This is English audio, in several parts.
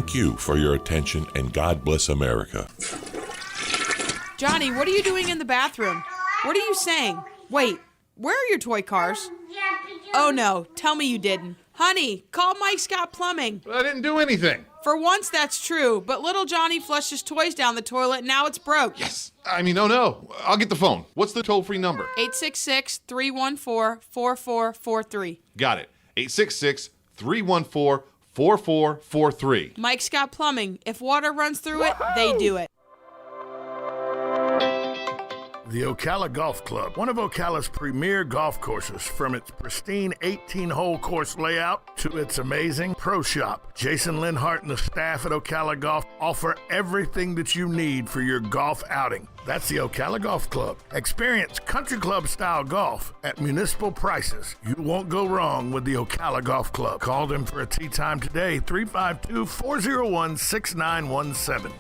Thank you for your attention, and God bless America. Johnny, what are you doing in the bathroom? What are you saying? Wait, where are your toy cars? Oh no, tell me you didn't. Honey, call Mike Scott Plumbing. I didn't do anything. For once, that's true, but little Johnny flushed his toys down the toilet and now it's broke. Yes. I mean, oh no. I'll get the phone. What's the toll-free number? 866-314-4443. Got it. 866-314-4443. Mike Scott Plumbing. If water runs through it, they do it. The Ocala Golf Club, one of Ocala's premier golf courses, from its pristine 18-hole course layout to its amazing pro shop. Jason Linhart and the staff at Ocala Golf offer everything that you need for your golf outing. That's the Ocala Golf Club. Experience country club style golf at municipal prices. You won't go wrong with the Ocala Golf Club. Call them for a tee time today, 352-401-6917.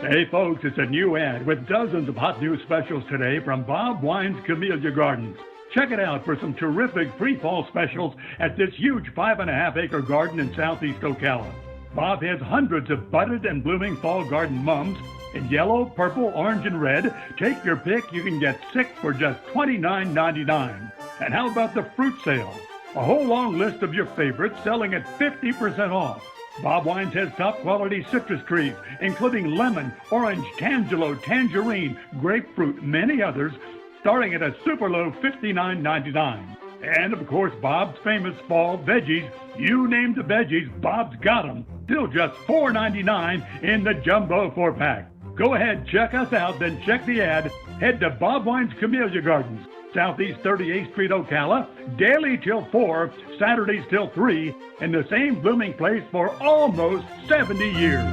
Hey folks, it's a new ad with dozens of hot new specials today from Bob Wine's Camellia Gardens. Check it out for some terrific pre-fall specials at this huge 5.5-acre garden in southeast Ocala. Bob has hundreds of budded and blooming fall garden mums in yellow, purple, orange, and red. Take your pick. You can get 6 for just $29.99. And how about the fruit sale? A whole long list of your favorites selling at 50% off. Bob Wines has top-quality citrus trees, including lemon, orange, tangelo, tangerine, grapefruit, many others, starting at a super low $59.99. And, of course, Bob's famous fall veggies. You name the veggies, Bob's got them. Still just $4.99 in the Jumbo 4-pack. Go ahead, check us out, then check the ad. Head to Bob Wine's Camellia Gardens, Southeast 38th Street, Ocala, daily till 4, Saturdays till 3, in the same blooming place for almost 70 years.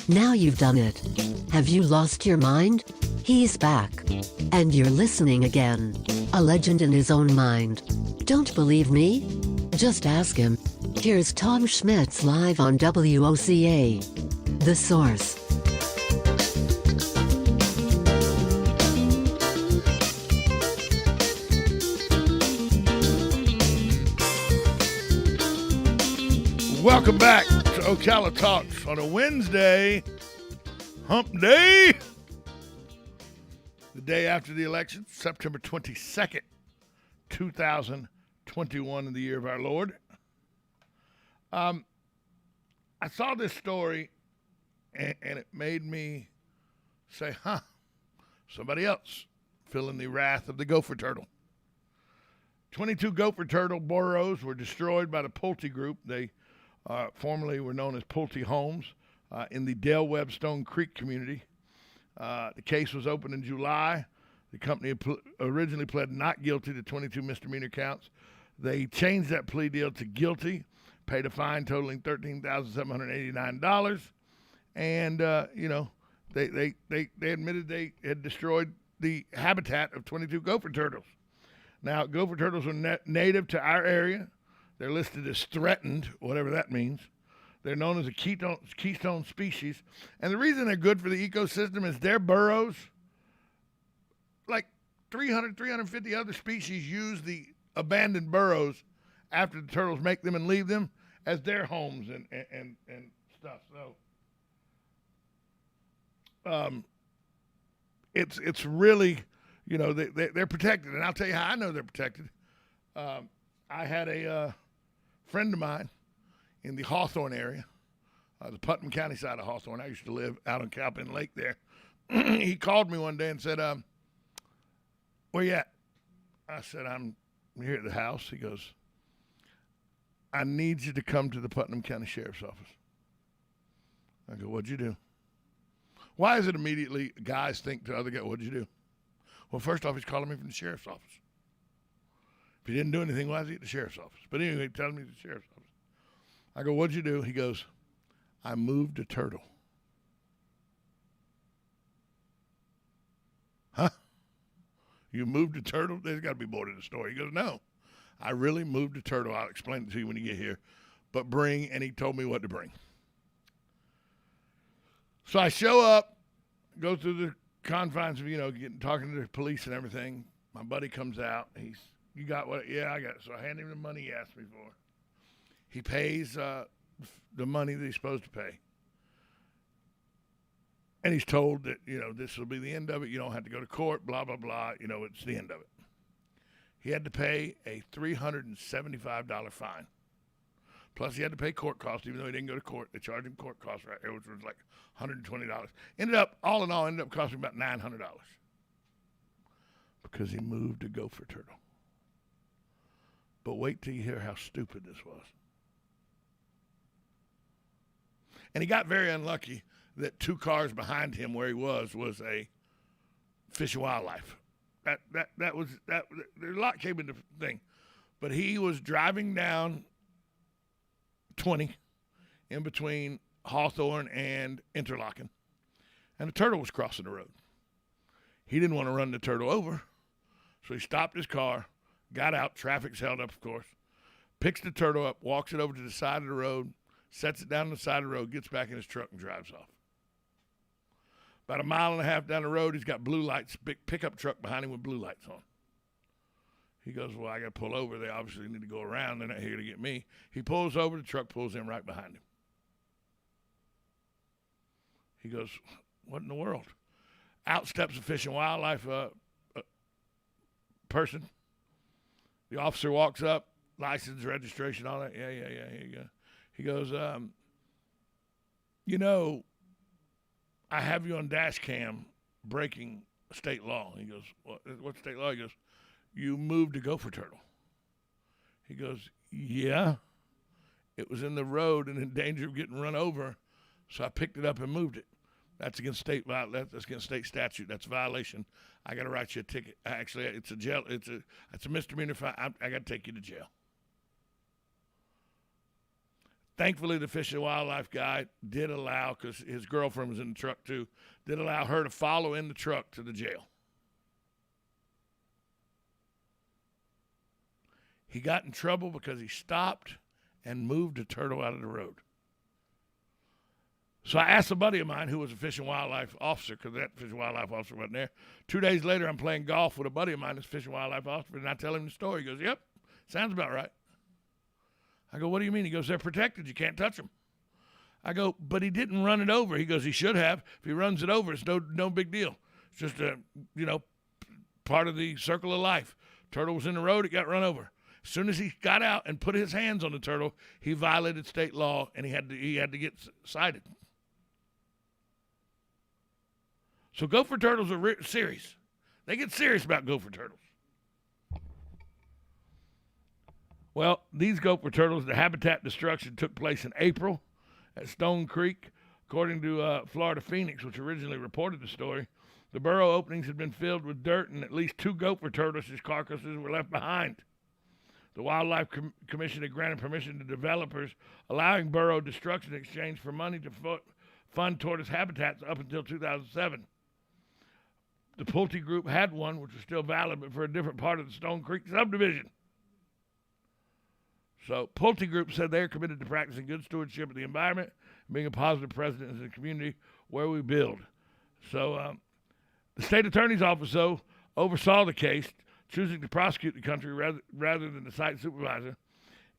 Now you've done it. Have you lost your mind? He's back. And you're listening again. A legend in his own mind. Don't believe me? Just ask him. Here's Tom Schmitz live on WOCA. The Source. Welcome back to Ocala Talks on a Wednesday, hump day, the day after the election, September 22nd, 2021, in the year of our Lord. I saw this story, and it made me say, somebody else feeling the wrath of the Gopher Turtle. 22 Gopher Turtle burrows were destroyed by the Pulte Group. They formerly were known as Pulte Homes in the Dale Webstone Creek community. The case was opened in July. The company originally pled not guilty to 22 misdemeanor counts. They changed that plea deal to guilty, paid a fine totaling $13,789, and they admitted they had destroyed the habitat of 22 Gopher Turtles. Now, Gopher Turtles are native to our area. They're listed as threatened, whatever that means. They're known as a keystone species. And the reason they're good for the ecosystem is their burrows, like 350 other species use the abandoned burrows after the turtles make them and leave them as their homes and stuff. So it's really, they're protected. And I'll tell you how I know they're protected. I had a friend of mine in the Hawthorne area, the Putnam County side of Hawthorne. I used to live out on Cowpen Lake there. He called me one day and said, where you at? I said, I'm here at the house. He goes, I need you to come to the Putnam County Sheriff's Office. I go, what'd you do? Why is it immediately guys think to other guys, what'd you do? Well, first off, he's calling me from the sheriff's office. If he didn't do anything, why is he at the sheriff's office? But anyway, he tells me the sheriff's office. I go, what'd you do? He goes, I moved a turtle. Huh? You moved a turtle? There's got to be more to the story. He goes, no, I really moved a turtle. I'll explain it to you when you get here. But and he told me what to bring. So I show up, go through the confines of, talking to the police and everything. My buddy comes out. He's You got what? Yeah, I got it. So I hand him the money he asked me for. He pays the money that he's supposed to pay. And he's told that, this will be the end of it. You don't have to go to court, blah, blah, blah. It's the end of it. He had to pay a $375 fine. Plus, he had to pay court costs, even though he didn't go to court. They charged him court costs, right, which was like $120. All in all, ended up costing about $900 because he moved a gopher turtle. But wait till you hear how stupid this was. And he got very unlucky that 2 cars behind him where he was a Fish and Wildlife. That was a lot came into the thing. But he was driving down 20 in between Hawthorne and Interlaken, and a turtle was crossing the road. He didn't want to run the turtle over, so he stopped his car, got out, traffic's held up, of course, picks the turtle up, walks it over to the side of the road, sets it down on the side of the road, gets back in his truck and drives off. About 1.5 miles down the road, he's got blue lights, big pickup truck behind him with blue lights on. He goes, well, I got to pull over. They obviously need to go around. They're not here to get me. He pulls over. The truck pulls in right behind him. He goes, what in the world? Out steps a Fish and Wildlife person. The officer walks up, license, registration, all that. Yeah, here you go. He goes, I have you on dash cam breaking state law. He goes, what's state law? He goes, you moved a gopher turtle. He goes, yeah. It was in the road and in danger of getting run over, so I picked it up and moved it. That's against state statute. That's a violation. I got to write you a ticket. Actually, it's a misdemeanor fine. I got to take you to jail. Thankfully, the Fish and Wildlife guy did allow, because his girlfriend was in the truck too, did allow her to follow in the truck to the jail. He got in trouble because he stopped and moved a turtle out of the road. So I asked a buddy of mine who was a Fish and Wildlife officer, because that Fish and Wildlife officer wasn't there. 2 days later, I'm playing golf with a buddy of mine that's a Fish and Wildlife officer, and I tell him the story. He goes, yep, sounds about right. I go, what do you mean? He goes, they're protected. You can't touch them. I go, but he didn't run it over. He goes, he should have. If he runs it over, it's no big deal. It's just part of the circle of life. Turtle was in the road, it got run over. As soon as he got out and put his hands on the turtle, he violated state law, and he had to get cited. So gopher turtles are serious. They get serious about gopher turtles. Well, these gopher turtles, the habitat destruction took place in April at Stone Creek. According to Florida Phoenix, which originally reported the story, the burrow openings had been filled with dirt, and at least 2 gopher turtles' carcasses were left behind. The Wildlife Commission had granted permission to developers, allowing burrow destruction in exchange for money to fund tortoise habitats up until 2007. The Pulte Group had one, which was still valid, but for a different part of the Stone Creek subdivision. So Pulte Group said they're committed to practicing good stewardship of the environment and being a positive presence in the community where we build. So the state attorney's office, though, oversaw the case, choosing to prosecute the country rather than the site supervisor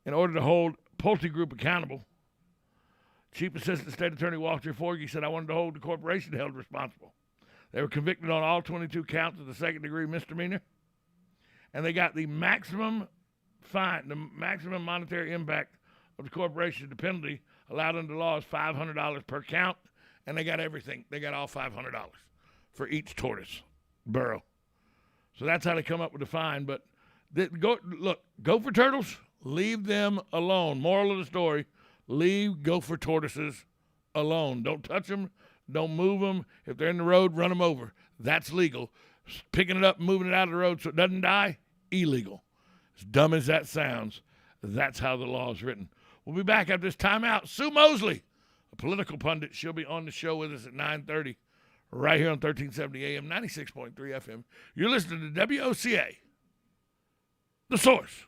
in order to hold Pulte Group accountable. Chief Assistant State Attorney Walter Forgy said, I wanted to hold the corporation held responsible. They were convicted on all 22 counts of the second-degree misdemeanor, and they got the maximum fine, the maximum monetary impact of the corporation. The penalty allowed under the law is $500 per count, and they got everything. They got all $500 for each tortoise burrow. So that's how they come up with the fine. But gopher turtles, leave them alone. Moral of the story, leave gopher tortoises alone. Don't touch them. Don't move them. If they're in the road, run them over. That's legal. Picking it up and moving it out of the road so it doesn't die, illegal. As dumb as that sounds, that's how the law is written. We'll be back after this timeout. Sue Mosley, a political pundit, she'll be on the show with us at 9:30. Right here on 1370 AM, 96.3 FM. You're listening to WOCA, The Source.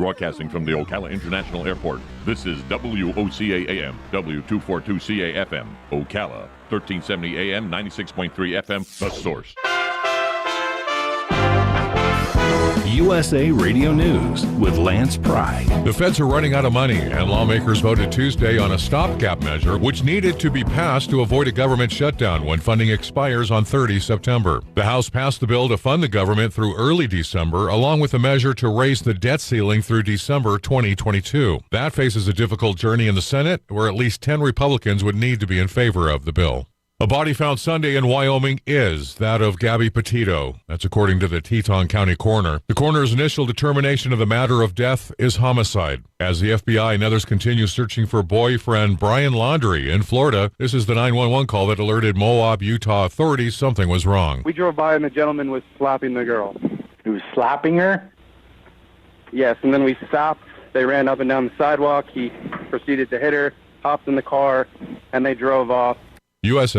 Broadcasting from the Ocala International Airport, this is WOCA AM, W242CA FM, Ocala, 1370 AM, 96.3 FM, The Source. USA Radio News with Lance Pry. The feds are running out of money, and lawmakers voted Tuesday on a stopgap measure which needed to be passed to avoid a government shutdown when funding expires on 30 September. The House passed the bill to fund the government through early December, along with a measure to raise the debt ceiling through December 2022. That faces a difficult journey in the Senate, where at least 10 Republicans would need to be in favor of the bill. A body found Sunday in Wyoming is that of Gabby Petito. That's according to the Teton County coroner. The coroner's initial determination of the matter of death is homicide. As the FBI and others continue searching for boyfriend Brian Laundrie in Florida, this is the 911 call that alerted Moab, Utah authorities something was wrong. We drove by and the gentleman was slapping the girl. He was slapping her? Yes, and then we stopped. They ran up and down the sidewalk. He proceeded to hit her, hopped in the car, and they drove off. USA.